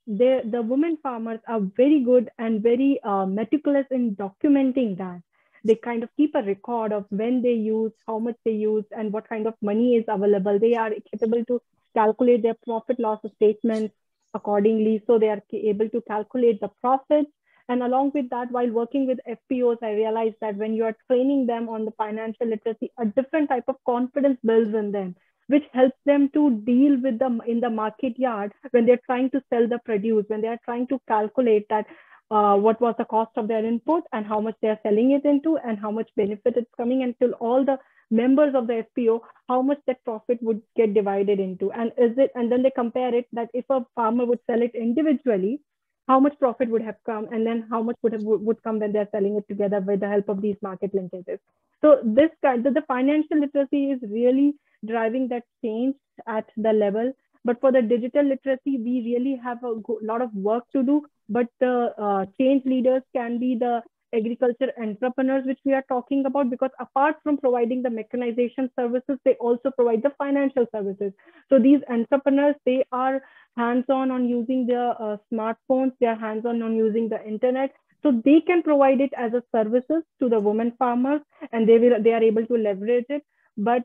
The women farmers are very good and very meticulous in documenting that. They kind of keep a record of when they use, how much they use, and what kind of money is available. They are capable to calculate their profit loss statements accordingly. So they are able to calculate the profits. And along with that, while working with FPOs, I realized that when you are training them on the financial literacy, a different type of confidence builds in them, which helps them to deal with them in the market yard when they're trying to sell the produce, when they are trying to calculate that what was the cost of their input and how much they are selling it into and how much benefit it's coming, and till all the members of the FPO, how much that profit would get divided into. And then they compare it that if a farmer would sell it individually, how much profit would have come, and then how much would come when they're selling it together with the help of these market linkages. So this kind of the financial literacy is really driving that change at the level. But for the digital literacy, we really have a lot of work to do. But the change leaders can be the agriculture entrepreneurs, which we are talking about, because apart from providing the mechanization services, they also provide the financial services. So these entrepreneurs, they are hands-on on using their smartphones, they are hands-on on using the internet. So they can provide it as a services to the women farmers, and they are able to leverage it, but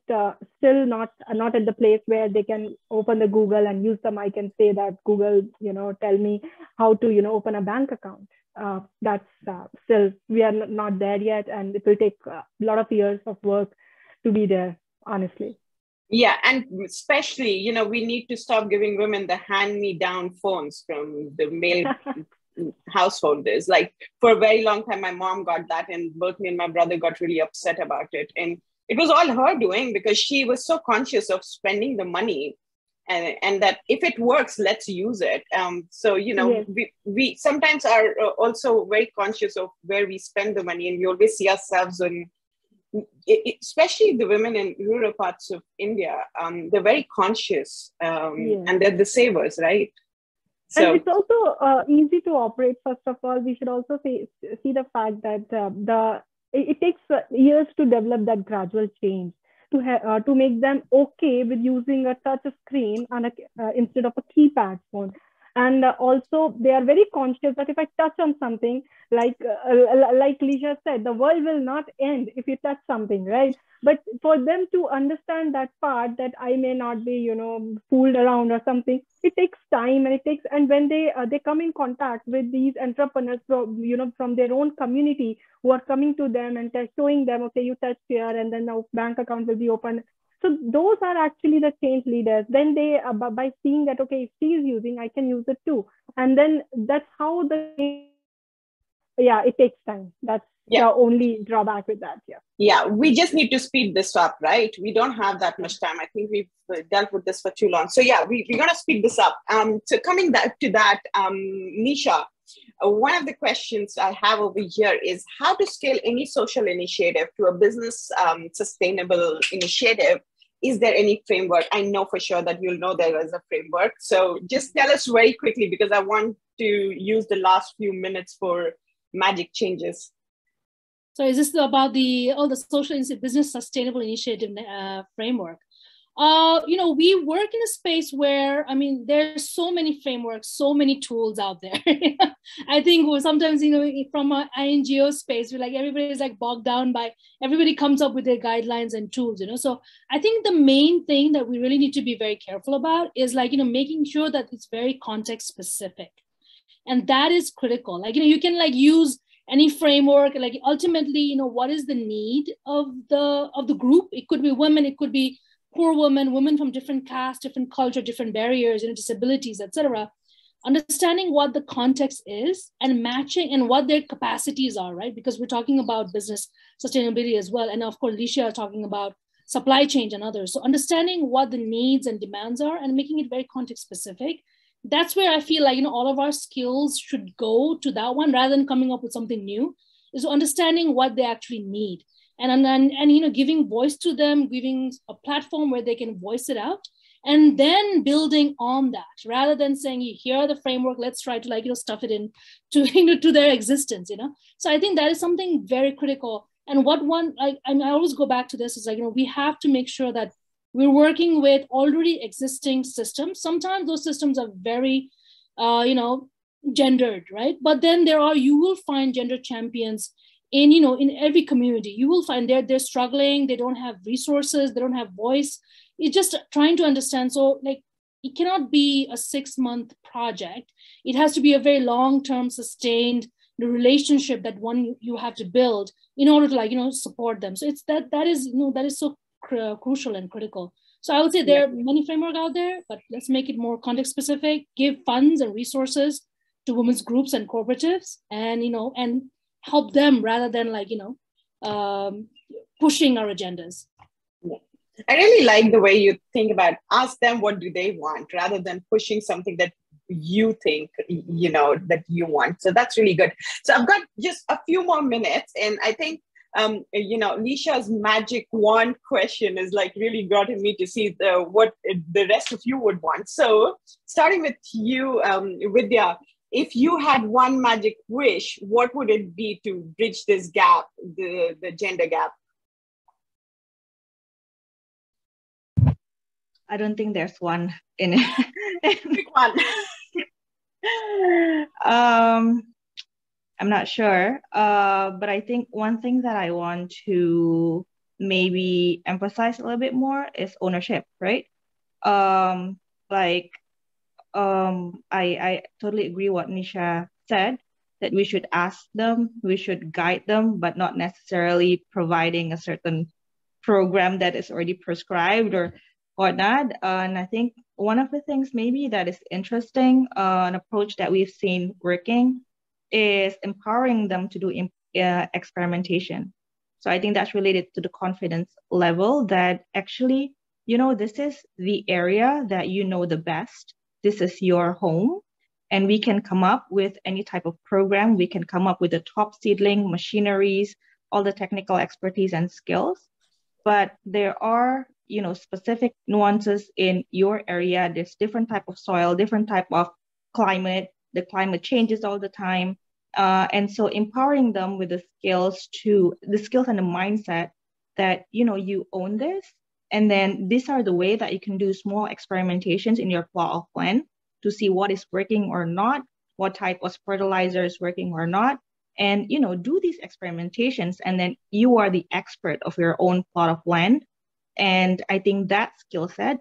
still not at the place where they can open the Google and use the mic and say that Google, tell me how to, open a bank account. That's still, we are not there yet, and it will take a lot of years of work to be there, honestly. Yeah, and especially, we need to stop giving women the hand-me-down phones from the male householders. Like, for a very long time, my mom got that, and both me and my brother got really upset about it. And it was all her doing because she was so conscious of spending the money, and that if it works, let's use it. So, yes. we sometimes are also very conscious of where we spend the money, and we always see ourselves on, especially the women in rural parts of India, they're very conscious, and they're the savers, right? So, and it's also easy to operate. First of all, we should also see the fact that it takes years to develop that gradual change, to make them okay with using a touch screen instead of a keypad phone. And also, they are very conscious that if I touch on something, like Lisha said, the world will not end if you touch something, right? But for them to understand that part, that I may not be, fooled around or something, it takes time, and when they come in contact with these entrepreneurs from their own community who are coming to them and showing them, okay, you touch here, and then the bank account will be open. So those are actually the change leaders. Then they, by seeing that, okay, if she is using, I can use it too. And then that's how it takes time. That's the only drawback with that. Yeah, we just need to speed this up, right? We don't have that much time. I think we've dealt with this for too long. So yeah, we're going to speed this up. So coming back to that, Nisha, one of the questions I have over here is how to scale any social initiative to a business sustainable initiative. Is there any framework? I know for sure that you'll know there is a framework. So just tell us very quickly, because I want to use the last few minutes for magic changes. So is this about the social business sustainable initiative framework? We work in a space where, there's so many frameworks, so many tools out there. I think sometimes, from an INGO space, we're like, everybody's like bogged down by, everybody comes up with their guidelines and tools, So I think the main thing that we really need to be very careful about is making sure that it's very context specific. And that is critical. You can use any framework, ultimately, what is the need of the group? It could be women, it could be poor women from different castes, different culture, different barriers, disabilities, etc. Understanding what the context is and matching and what their capacities are, right? Because we're talking about business sustainability as well. And of course, Lisha is talking about supply chain and others. So understanding what the needs and demands are and making it very context specific. That's where I feel like, all of our skills should go to that one rather than coming up with something new, is understanding what they actually need. And giving voice to them, giving a platform where they can voice it out, and then building on that rather than saying, here are the framework, let's try to stuff it in to their existence. So I think that is something very critical. And I always go back to this is we have to make sure that we're working with already existing systems. Sometimes those systems are very gendered, right? But then you will find gender champions in every community. You will find they're struggling, they don't have resources, they don't have voice. It's just trying to understand. So it cannot be a 6-month project. It has to be a very long-term sustained relationship that you have to build in order to support them. So it's that is so crucial and critical. So I would say there are many frameworks out there, but let's make it more context specific, give funds and resources to women's groups and cooperatives, and and help them rather than pushing our agendas. I really like the way you think about ask them what do they want rather than pushing something that you think that you want. So that's really good. So I've got just a few more minutes, and I think Lisha's magic wand question is really gotten me to see what the rest of you would want. So starting with you, Vidya, if you had one magic wish, what would it be to bridge this gap, the gender gap? I don't think there's one in it. Pick one. I'm not sure, but I think one thing that I want to maybe emphasize a little bit more is ownership, right? I totally agree what Nisha said, that we should ask them, we should guide them, but not necessarily providing a certain program that is already prescribed or not. And I think one of the things maybe that is interesting, an approach that we've seen working, is empowering them to do experimentation. So I think that's related to the confidence level that actually, this is the area that the best. This is your home, and we can come up with any type of program. We can come up with the top seedling machineries, all the technical expertise and skills. But there are, specific nuances in your area. There's different type of soil, different type of climate. The climate changes all the time. And so empowering them with the skills and the mindset that, you own this. And then these are the way that you can do small experimentations in your plot of land to see what is working or not, what type of fertilizer is working or not. And, do these experimentations, and then you are the expert of your own plot of land. And I think that skill set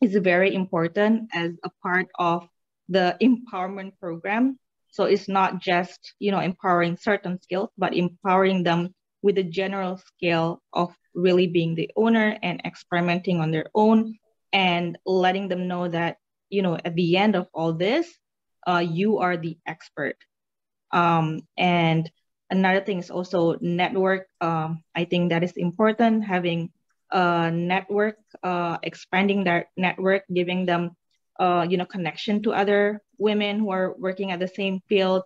is very important as a part of the empowerment program. So it's not just, empowering certain skills, but empowering them with the general scale of really being the owner and experimenting on their own, and letting them know that, at the end of all this, you are the expert. And another thing is also network. I think that is important, having a network, expanding that network, giving them, connection to other women who are working at the same field.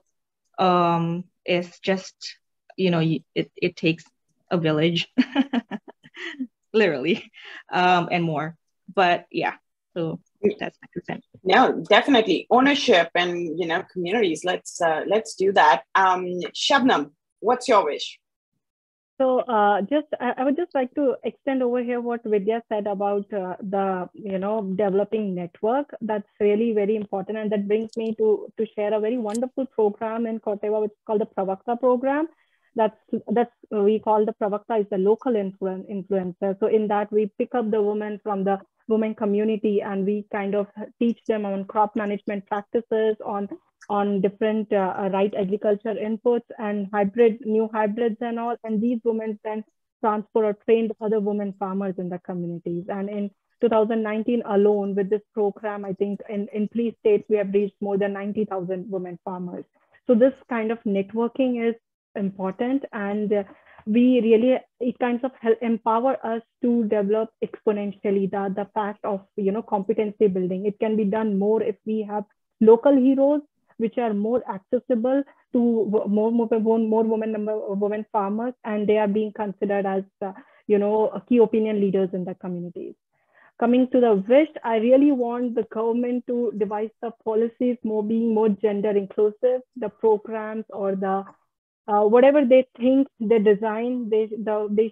Is just, it takes a village, literally, and more. But yeah, so that's my percent. No, definitely ownership and communities. Let's do that. Shabnam, what's your wish? So I would just like to extend over here what Vidya said about the developing network. That's really very important, and that brings me to share a very wonderful program in Kottayava, which is called the Pravakta program. That's we call the Pravakta is the local influencer. So in that we pick up the women from the women community, and we kind of teach them on crop management practices, on different right agriculture inputs and new hybrids and all. And these women then transfer or train the other women farmers in the communities. And in 2019 alone, with this program, I think in 3 states, we have reached more than 90,000 women farmers. So this kind of networking is important. And it kinds of help empower us to develop exponentially the fact of, competency building. It can be done more if we have local heroes, which are more accessible to more women farmers, and they are being considered as, key opinion leaders in the communities. Coming to the wish, I really want the government to devise the policies being more gender inclusive, the programs or the whatever they think they design, they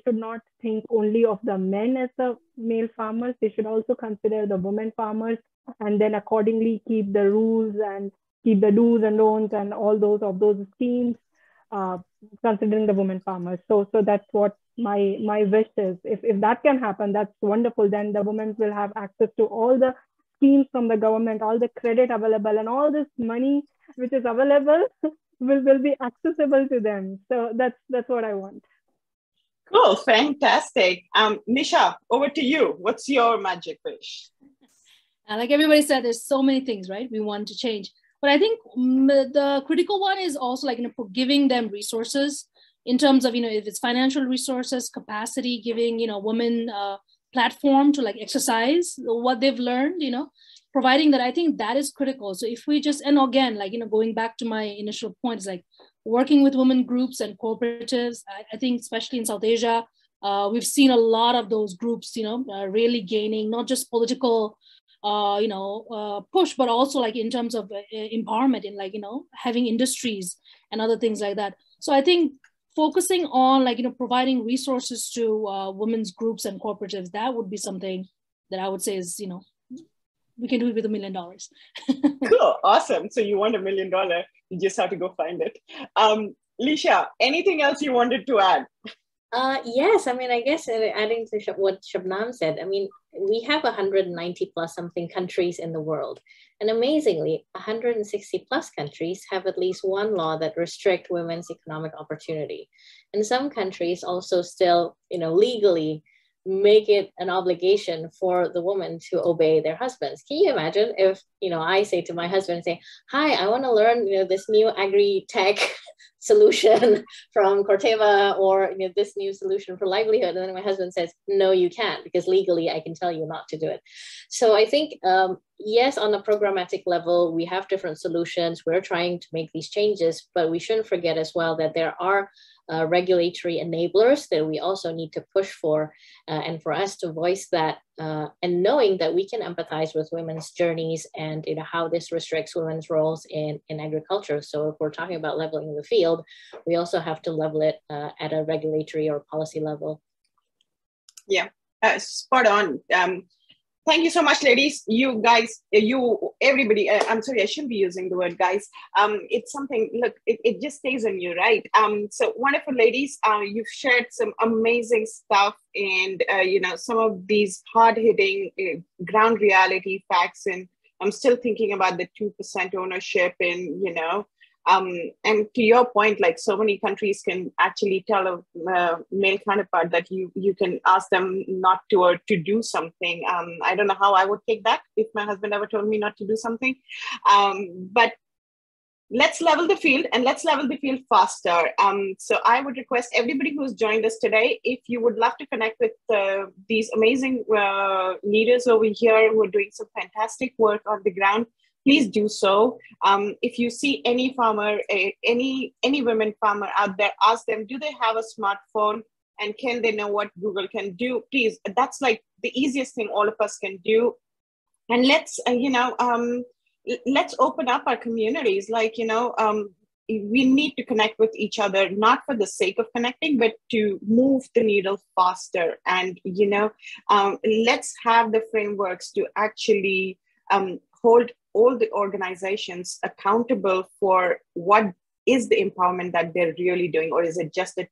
should not think only of the men as the male farmers. They should also consider the women farmers, and then accordingly keep the rules and keep the do's and don'ts and all those schemes, considering the women farmers. So that's what my wish is. If that can happen, that's wonderful. Then the women will have access to all the schemes from the government, all the credit available, and all this money which is available will be accessible to them. So that's what I want. Cool, fantastic. Nisha, over to you. What's your magic wish? Like everybody said, there's so many things, right, we want to change. But I think the critical one is also like, giving them resources in terms of, if it's financial resources, capacity, giving, women platform to like exercise what they've learned, providing that. I think that is critical. So if we just, and again, like, going back to my initial point, is like working with women groups and cooperatives. I think especially in South Asia, we've seen a lot of those groups, really gaining not just political push, but also like in terms of empowerment in like, having industries and other things like that. So I think focusing on like, providing resources to women's groups and cooperatives, that would be something that I would say is, we can do it with $1 million. Cool, awesome. So you want $1 million, you just have to go find it. Lisha, anything else you wanted to add? Yes, I mean, I guess adding to what Shabnam said, I mean, we have 190 plus something countries in the world. And amazingly, 160 plus countries have at least one law that restrict women's economic opportunity. And some countries also still, legally make it an obligation for the woman to obey their husbands. Can you imagine if, I say to my husband, say, hi, I want to learn, this new agri-tech solution from Corteva, or this new solution for livelihood. And then my husband says, no, you can't, because legally I can tell you not to do it. So I think, yes, on a programmatic level, we have different solutions. We're trying to make these changes, but we shouldn't forget as well that there are regulatory enablers that we also need to push for, and for us to voice that, and knowing that we can empathize with women's journeys and how this restricts women's roles in agriculture. So if we're talking about leveling the field, we also have to level it at a regulatory or policy level. Yeah, spot on. Thank you so much, ladies. You guys, everybody, I'm sorry, I shouldn't be using the word guys. It's something, look, it just stays on you, right? So wonderful ladies, you've shared some amazing stuff, and, some of these hard-hitting ground reality facts. And I'm still thinking about the 2% ownership and, and to your point, like so many countries can actually tell a male counterpart that you can ask them not to, or to do something. I don't know how I would take that if my husband ever told me not to do something. But let's level the field, and let's level the field faster. So I would request everybody who's joined us today, if you would love to connect with these amazing leaders over here who are doing some fantastic work on the ground, please do so. If you see any farmer, any women farmer out there, ask them, do they have a smartphone, and can they know what Google can do? Please, that's like the easiest thing all of us can do. And let's, let's open up our communities. Like, we need to connect with each other, not for the sake of connecting, but to move the needle faster. And, let's have the frameworks to actually hold all the organizations accountable for what is the empowerment that they're really doing, or is it just a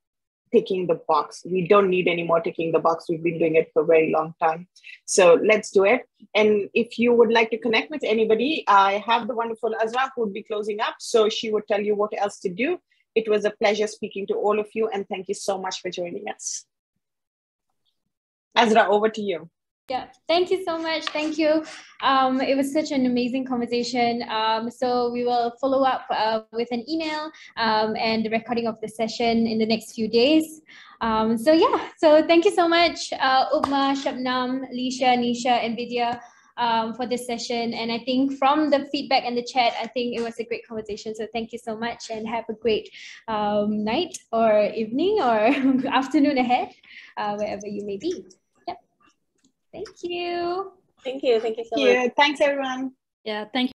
ticking the box? We don't need any more ticking the box. We've been doing it for a very long time. So let's do it. And if you would like to connect with anybody, I have the wonderful Azra who would be closing up. So she would tell you what else to do. It was a pleasure speaking to all of you, and thank you so much for joining us. Azra, over to you. Yeah, thank you so much. Thank you. It was such an amazing conversation. So we will follow up with an email and the recording of the session in the next few days. So thank you so much, Upma, Shabnam, Lisha, Nisha, and Vidya, for this session. And I think from the feedback and the chat, I think it was a great conversation. So thank you so much, and have a great night or evening or afternoon ahead, wherever you may be. Yep. Thank you. Thank you. Thank you so much. Thanks, everyone. Yeah, thank you.